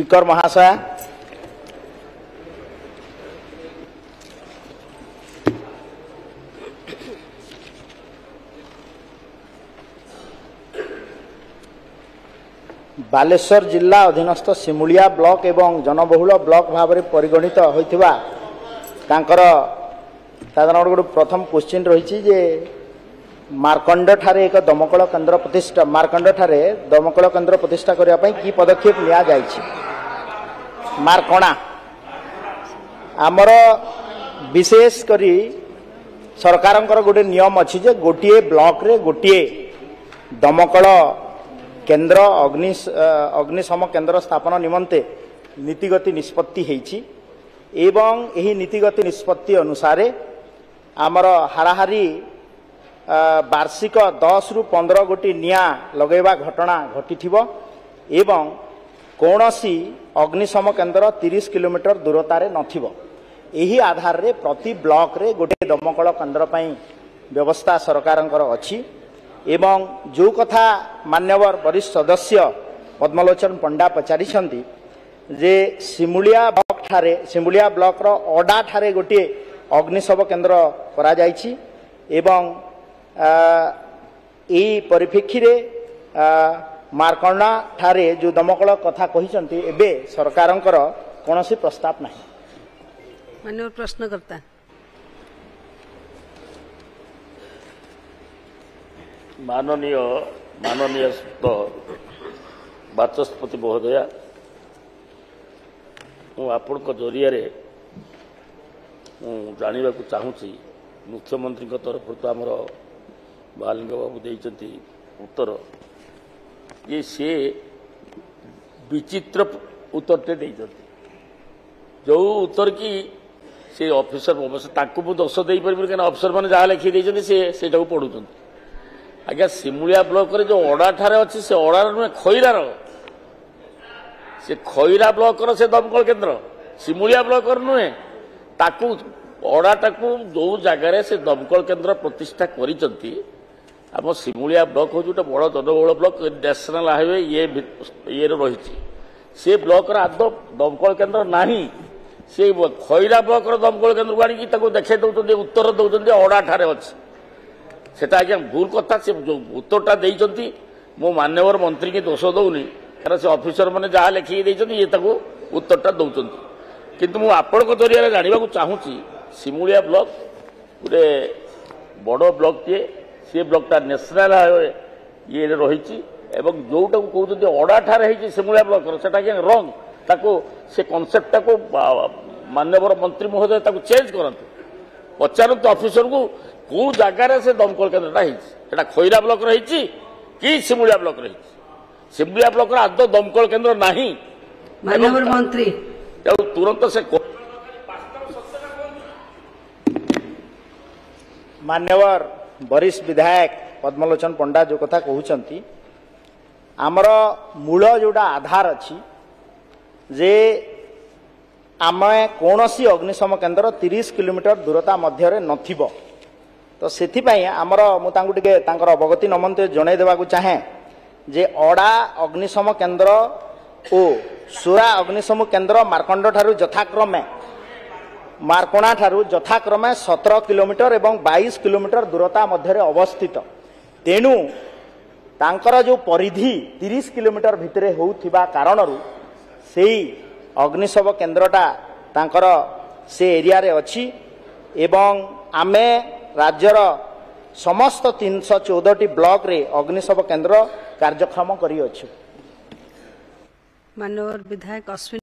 Speaker महाशय, बालेश्वर जिला अधीनस्थ सिमुलिया ब्लॉक एवं जनबहुल ब्लॉक भाव में परिगणित होइथिबा गोटे प्रथम क्वेश्चन रही जे मार्कंड ठारे एक दमकल केन्द्र प्रतिष्ठा मार्कंड ठारे दमकल केन्द्र प्रतिष्ठा करने की पदक्षेप लिया जायछि। मार्कणा आमर विशेष करी सरकारंकर गोटे नियम अच्छी जे गोटे ब्लॉक रे गोटे दमकल केन्द्र अग्निशम केन्द्र स्थापन निमंते नीतिगत निष्पत्ति हेछि एवं एही नीतिगत निष्पत्ति अनुसार आमर हाराहारी वार्षिक 10 रु 15 गोटी निया लगेवा घटना घटी एवं कौनसी अग्निशम केन्द्र 30 किलोमीटर दूरतार नथिबो। एही आधार रे प्रति ब्लॉक रे गोटे दमकल केन्द्र पई व्यवस्था सरकारंकर अछि एवं जो कथा मान्यवर वरिष्ठ सदस्य पद्मलोचन पंडा पचारिछंती जे सिमुलिया ब्लॉक रो ओडा ठारे गोटे अग्निशम केन्द्र करा जायछि एवं एई परिप्रेक्षी मार्कंडा ठारे जो दमकल कथा कहिसंती एबे सरकारंकर कोनोसी प्रस्ताव नाही। माननीय प्रश्नकर्ता माननीय बाचस्पति महोदय, आपण जरिया जानवा चाहूँगी मुख्यमंत्री तरफ तो आमर महालिंग बाबू देइचंती उत्तर ये सी विचित्र उत्तरटे देइचंती जो उत्तर की से ऑफिसर ताकू दोष दे पारि क्या ऑफिसर मैंने जहाँ लिखी देइचंती से पढ़ुंट। आज्ञा सिमुलिया ब्लॉक रे जो ओडा ठारे अच्छी से ओडार नुहे खईरार से खईरा ब्लॉक से दमकल केन्द्र सिमुलिया ब्लॉक नुहे ताकू ओडाटाकू जो जगार से दमकल केन्द्र प्रतिष्ठा करिचंती आम सिमुलिया ब्लॉक हूँ गोटे बड़ जनबहुल ब्लॉक नेशनल हाईवे ये रही से ब्लॉक आद दमकल केन्द्र नाही से खईरा ब्लॉक दमकल केन्द्र को आनिकी देखे दौरान उत्तर दौरान ओडा ठारे अच्छी सेटा आज्ञा भूल कथा से जो उत्तरटा देइचंती मो मान्यवर मंत्री की दोष दौनी कारण से ऑफिसर मैंने जहाँ लिखिकी देइचंती ये ताको उत्तरटा दौचंती किंतु मु आपण जरिया जानवा चाहूँगी सिमुलिया ब्लॉक गोटे बड़ ब्लॉक टे सी ब्लॉकटा नेशनल हाईवे ये रही जोटा कहते ओडा ठारे सिमुलिया ब्लॉक सेटा रंग ताको से कनसेप्टा को मान्यवर मंत्री महोदय ताको चेंज करते पचारत ऑफिसर को कौ जगार से दमकल केन्द्रटा खईरा ब्लॉक रही कि सिमुलिया ब्लॉक रही सिमुलिया ब्लॉक आद दमकल केन्द्र नाही माननीय मंत्री तुरंत से मान्यवर वरिष्ठ विधायक पद्मलोचन पंडा जो कथा कहउचंती आमर मूल जोड़ा आधार अच्छी जे आमे कौनसी अग्निशम केन्द्र 30 किलोमीटर दूरता मध्य नथिबो तो सेथिपाई आमर मुझे अवगति नमंते जन देवाक चाहे जे ओडा अग्निशम केन्द्र और सुरा अग्निशम केन्द्र मार्कंड ठारू यथाक्रमे मार्कणा ठारू यथाक्रमे 17 किलोमीटर एवं 22 किलोमीटर दूरता मध्य अवस्थित तेणु तांकर जो परिधि 30 किलोमीटर भितर होउथिबा कारणरू सेही अग्निशम केन्द्रटा तांकर से एरिया रे अछि एवं आमे राज्यर समस्त 314 ब्लॉक रे अग्निशम केन्द्र कार्यक्रम करिअछु। माननीय विधायक अश्विनी